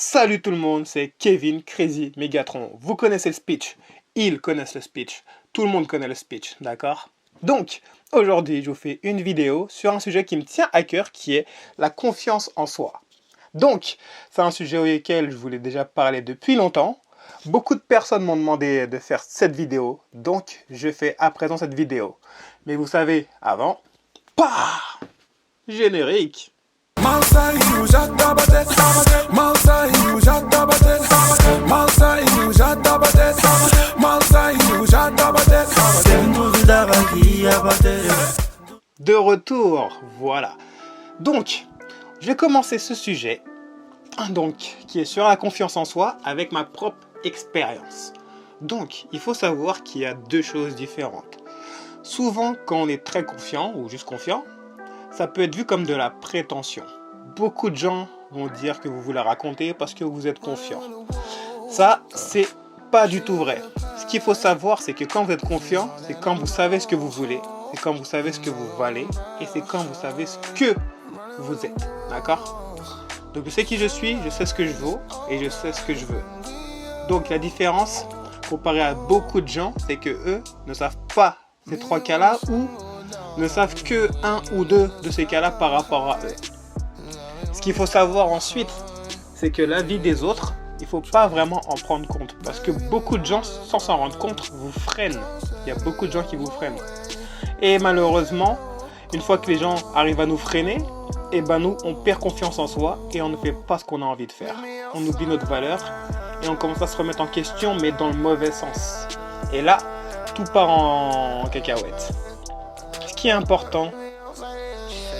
Salut tout le monde, c'est Kevin Crazy Megatron. Vous connaissez le speech, ils connaissent le speech, tout le monde connaît le speech, d'accord? Donc, aujourd'hui, je vous fais une vidéo sur un sujet qui me tient à cœur, qui est la confiance en soi. Donc, c'est un sujet auquel je voulais déjà parler depuis longtemps. Beaucoup de personnes m'ont demandé de faire cette vidéo, donc je fais à présent cette vidéo. Mais vous savez, avant, générique. De retour, voilà. Donc, je vais commencer ce sujet, qui est sur la confiance en soi, avec ma propre expérience. Donc, il faut savoir qu'il y a deux choses différentes. Souvent, quand on est très confiant, ou juste confiant, ça peut être vu comme de la prétention. Beaucoup de gens vont dire que vous vous la racontez parce que vous êtes confiant. Ça, c'est pas du tout vrai. Ce qu'il faut savoir, c'est que quand vous êtes confiant, c'est quand vous savez ce que vous voulez, c'est quand vous savez ce que vous valez, et c'est quand vous savez ce que vous êtes. D'accord? Donc je sais qui je suis, je sais ce que je vaux, et je sais ce que je veux. Donc la différence, comparé à beaucoup de gens, c'est que eux ne savent pas ces trois cas-là, ou ne savent que un ou deux de ces cas-là par rapport à eux. Ce qu'il faut savoir ensuite, c'est que la vie des autres, il ne faut pas vraiment en prendre compte. Parce que beaucoup de gens, sans s'en rendre compte, vous freinent. Il y a beaucoup de gens qui vous freinent. Et malheureusement, une fois que les gens arrivent à nous freiner, eh ben nous, on perd confiance en soi et on ne fait pas ce qu'on a envie de faire. On oublie notre valeur et on commence à se remettre en question, mais dans le mauvais sens. Et là, tout part en cacahuète. Ce qui est important,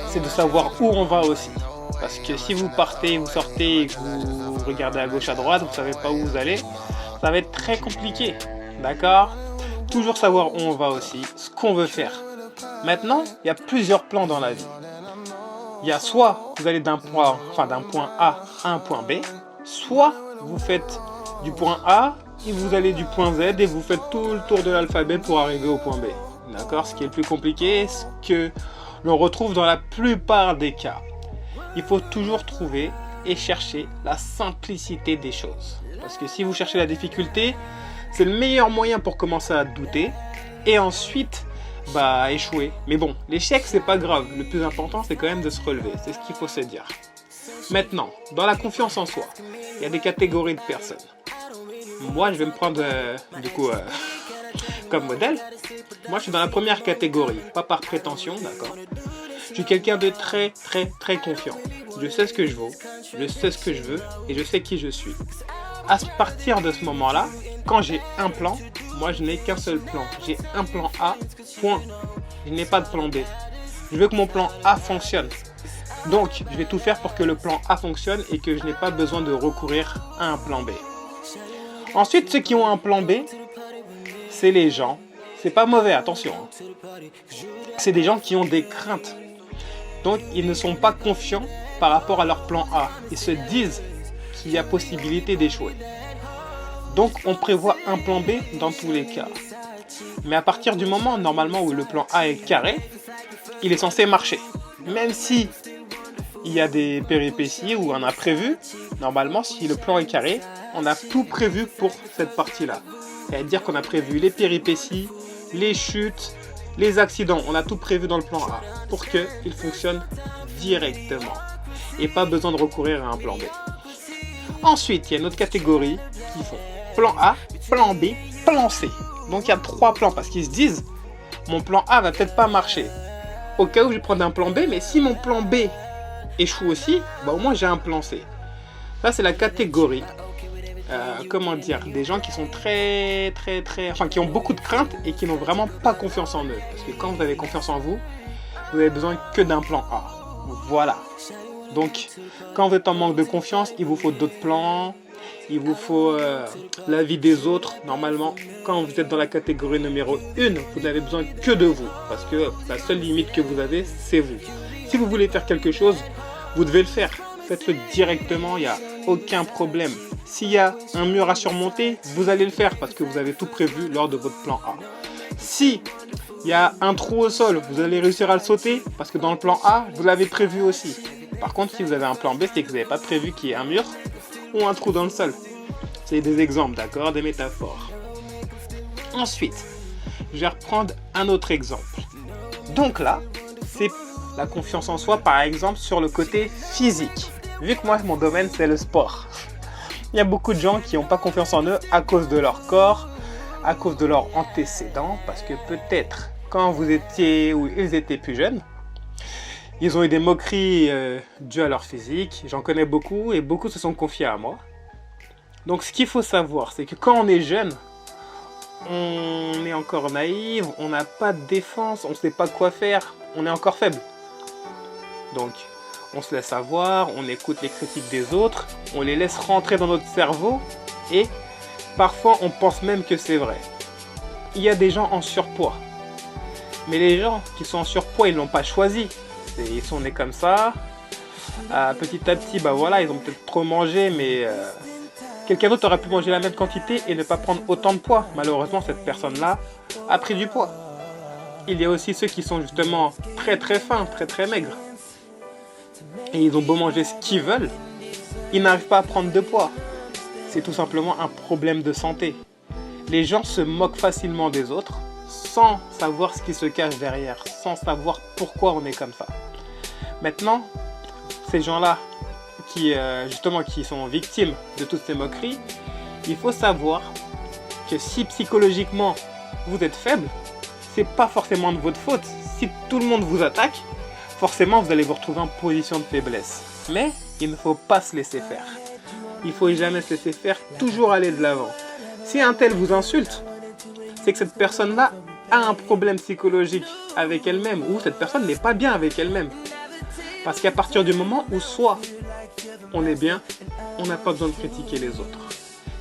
c'est de savoir où on va aussi. Parce que si vous partez, vous sortez et que vous regardez à gauche, à droite, vous ne savez pas où vous allez, ça va être très compliqué. D'accord? Toujours savoir où on va aussi, ce qu'on veut faire. Maintenant, il y a plusieurs plans dans la vie. Il y a soit vous allez d'un point A à un point B, soit vous faites du point A et vous allez du point Z et vous faites tout le tour de l'alphabet pour arriver au point B. D'accord? Ce qui est le plus compliqué, ce que l'on retrouve dans la plupart des cas. Il faut toujours trouver et chercher la simplicité des choses. Parce que si vous cherchez la difficulté, c'est le meilleur moyen pour commencer à douter et ensuite échouer. Mais bon, l'échec c'est pas grave, le plus important c'est quand même de se relever, c'est ce qu'il faut se dire. Maintenant, dans la confiance en soi, il y a des catégories de personnes. Moi je vais me prendre comme modèle. Moi je suis dans la première catégorie, pas par prétention, d'accord. Je suis quelqu'un de très confiant. Je sais ce que je vaux, je sais ce que je veux et je sais qui je suis. À partir de ce moment-là, quand j'ai un plan, moi je n'ai qu'un seul plan. J'ai un plan A, point. Je n'ai pas de plan B. Je veux que mon plan A fonctionne. Donc je vais tout faire pour que le plan A fonctionne et que je n'ai pas besoin de recourir à un plan B. Ensuite, ceux qui ont un plan B, c'est les gens. C'est pas mauvais, attention. C'est des gens qui ont des craintes. Donc ils ne sont pas confiants par rapport à leur plan A. Ils se disent qu'il y a possibilité d'échouer. Donc on prévoit un plan B dans tous les cas. Mais à partir du moment normalement où le plan A est carré, il est censé marcher. Même si il y a des péripéties ou un imprévu, normalement si le plan est carré, on a tout prévu pour cette partie-là. C'est-à-dire qu'on a prévu les péripéties, les chutes, les accidents. On a tout prévu dans le plan A pour qu'il fonctionne directement. Et pas besoin de recourir à un plan B. Ensuite, il y a une autre catégorie qui font plan A, plan B, plan C. Donc il y a 3 plans parce qu'ils se disent mon plan A va peut-être pas marcher. Au cas où je vais prendre un plan B, mais si mon plan B échoue aussi, au moins j'ai un plan C. Ça c'est la catégorie, des gens qui sont qui ont beaucoup de craintes et qui n'ont vraiment pas confiance en eux. Parce que quand vous avez confiance en vous, vous avez besoin que d'un plan A. Voilà. Donc, quand vous êtes en manque de confiance, il vous faut d'autres plans, il vous faut la vie des autres. Normalement, quand vous êtes dans la catégorie numéro 1, vous n'avez besoin que de vous. Parce que la seule limite que vous avez, c'est vous. Si vous voulez faire quelque chose, vous devez le faire. Faites-le directement, il n'y a aucun problème. S'il y a un mur à surmonter, vous allez le faire parce que vous avez tout prévu lors de votre plan A. Si il y a un trou au sol, vous allez réussir à le sauter parce que dans le plan A, vous l'avez prévu aussi. Par contre, si vous avez un plan B, c'est que vous n'avez pas prévu qu'il y ait un mur ou un trou dans le sol. C'est des exemples, d'accord, des métaphores. Ensuite, je vais reprendre un autre exemple. Donc là, c'est la confiance en soi, par exemple, sur le côté physique. Vu que moi, mon domaine, c'est le sport. Il y a beaucoup de gens qui n'ont pas confiance en eux à cause de leur corps, à cause de leurs antécédents, parce que peut-être, quand vous étiez ou ils étaient plus jeunes, ils ont eu des moqueries dues à leur physique. J'en connais beaucoup et beaucoup se sont confiés à moi. Donc ce qu'il faut savoir, c'est que quand on est jeune, on est encore naïf, on n'a pas de défense, on ne sait pas quoi faire, on est encore faible. Donc on se laisse avoir, on écoute les critiques des autres, on les laisse rentrer dans notre cerveau et parfois on pense même que c'est vrai. Il y a des gens en surpoids. Mais les gens qui sont en surpoids, ils ne l'ont pas choisi. Ils sont nés comme ça. Petit à petit, bah voilà, ils ont peut-être trop mangé, mais quelqu'un d'autre aurait pu manger la même quantité et ne pas prendre autant de poids. Malheureusement, cette personne-là a pris du poids. Il y a aussi ceux qui sont justement très très fins, très très maigres. Et ils ont beau manger ce qu'ils veulent, ils n'arrivent pas à prendre de poids. C'est tout simplement un problème de santé. Les gens se moquent facilement des autres sans savoir ce qui se cache derrière, sans savoir pourquoi on est comme ça. Maintenant, ces gens-là qui sont victimes de toutes ces moqueries, il faut savoir que si psychologiquement vous êtes faible, c'est pas forcément de votre faute. Si tout le monde vous attaque, forcément vous allez vous retrouver en position de faiblesse. Mais il ne faut pas se laisser faire. Il ne faut jamais se laisser faire, toujours aller de l'avant. Si un tel vous insulte, c'est que cette personne-là a un problème psychologique avec elle-même, ou cette personne n'est pas bien avec elle-même. Parce qu'à partir du moment où soit on est bien, on n'a pas besoin de critiquer les autres.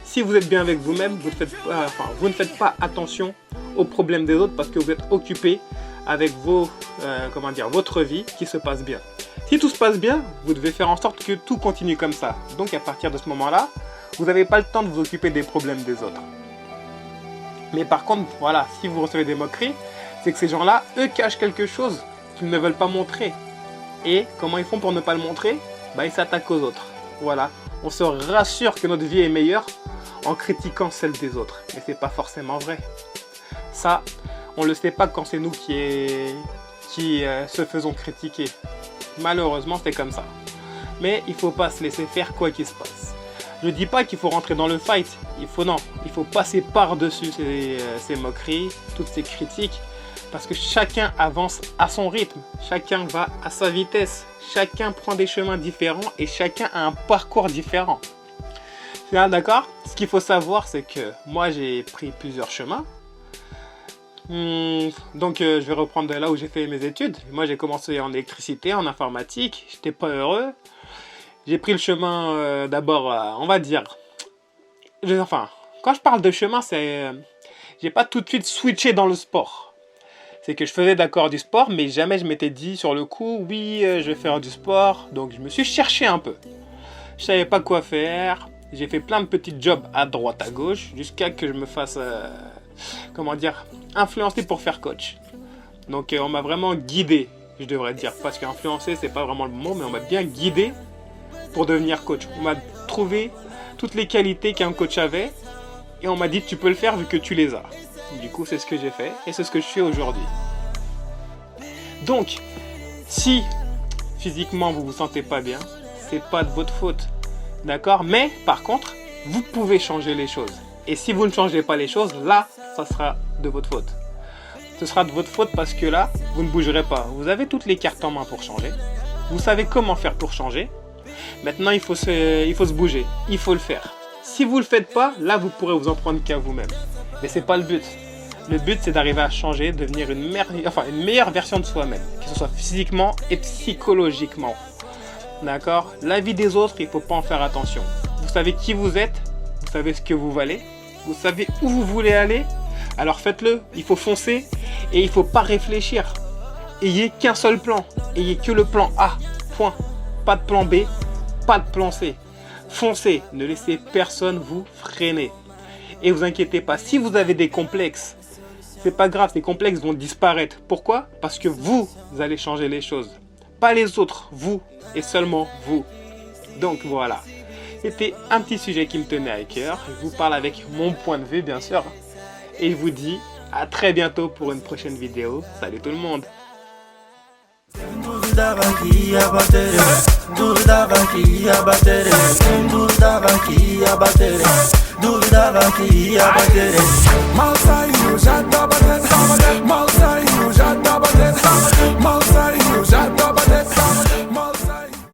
Si vous êtes bien avec vous-même, vous ne faites pas attention aux problèmes des autres parce que vous êtes occupé avec votre vie qui se passe bien. Si tout se passe bien, vous devez faire en sorte que tout continue comme ça. Donc à partir de ce moment-là, vous n'avez pas le temps de vous occuper des problèmes des autres. Mais par contre, voilà, si vous recevez des moqueries, c'est que ces gens-là, eux, cachent quelque chose qu'ils ne veulent pas montrer. Et comment ils font pour ne pas le montrer? Ils s'attaquent aux autres. Voilà, on se rassure que notre vie est meilleure en critiquant celle des autres. Mais c'est pas forcément vrai. Ça, on ne le sait pas quand c'est nous qui se faisons critiquer. Malheureusement, c'est comme ça. Mais il ne faut pas se laisser faire quoi qu'il se passe. Je ne dis pas qu'il faut rentrer dans le fight. Il faut passer par-dessus ces moqueries, toutes ces critiques. Parce que chacun avance à son rythme. Chacun va à sa vitesse. Chacun prend des chemins différents et chacun a un parcours différent. D'accord? Ce qu'il faut savoir, c'est que moi, j'ai pris plusieurs chemins. Donc je vais reprendre de là où j'ai fait mes études. Moi j'ai commencé en électricité, en informatique, j'étais pas heureux. J'ai pris le chemin d'abord, on va dire. Quand je parle de chemin, j'ai pas tout de suite switché dans le sport. C'est que je faisais d'accord du sport, mais jamais je m'étais dit sur le coup, oui, je vais faire du sport. Donc je me suis cherché un peu. Je savais pas quoi faire. J'ai fait plein de petits jobs à droite, à gauche, jusqu'à que je me fasse, influencé pour faire coach. Donc on m'a vraiment guidé, je devrais dire, parce qu'influencer c'est pas vraiment le mot, mais on m'a bien guidé pour devenir coach. On m'a trouvé toutes les qualités qu'un coach avait et on m'a dit tu peux le faire vu que tu les as. Du coup c'est ce que j'ai fait et c'est ce que je fais aujourd'hui. Donc si physiquement vous vous sentez pas bien, c'est pas de votre faute, d'accord? Mais par contre vous pouvez changer les choses. Et si vous ne changez pas les choses, là, ça sera de votre faute. Ce sera de votre faute parce que là, vous ne bougerez pas. Vous avez toutes les cartes en main pour changer. Vous savez comment faire pour changer. Maintenant, il faut se bouger. Il faut le faire. Si vous ne le faites pas, là, vous pourrez vous en prendre qu'à vous-même. Mais ce n'est pas le but. Le but, c'est d'arriver à changer, devenir une meilleure version de soi-même. Que ce soit physiquement et psychologiquement. D'accord? La vie des autres, il ne faut pas en faire attention. Vous savez qui vous êtes. Vous savez ce que vous valez. Vous savez où vous voulez aller, alors faites-le. Il faut foncer et il ne faut pas réfléchir. Ayez qu'un seul plan. Ayez que le plan A. Point. Pas de plan B, pas de plan C. Foncez. Ne laissez personne vous freiner. Et vous inquiétez pas. Si vous avez des complexes, c'est pas grave. Ces complexes vont disparaître. Pourquoi? Parce que vous allez changer les choses. Pas les autres. Vous et seulement vous. Donc voilà. C'était un petit sujet qui me tenait à cœur. Je vous parle avec mon point de vue, bien sûr. Et je vous dis à très bientôt pour une prochaine vidéo. Salut tout le monde! Duvidava que ia bater, duvidava que ia bater, duvidava que ia bater, duvidava que ia bater. Mal saiu.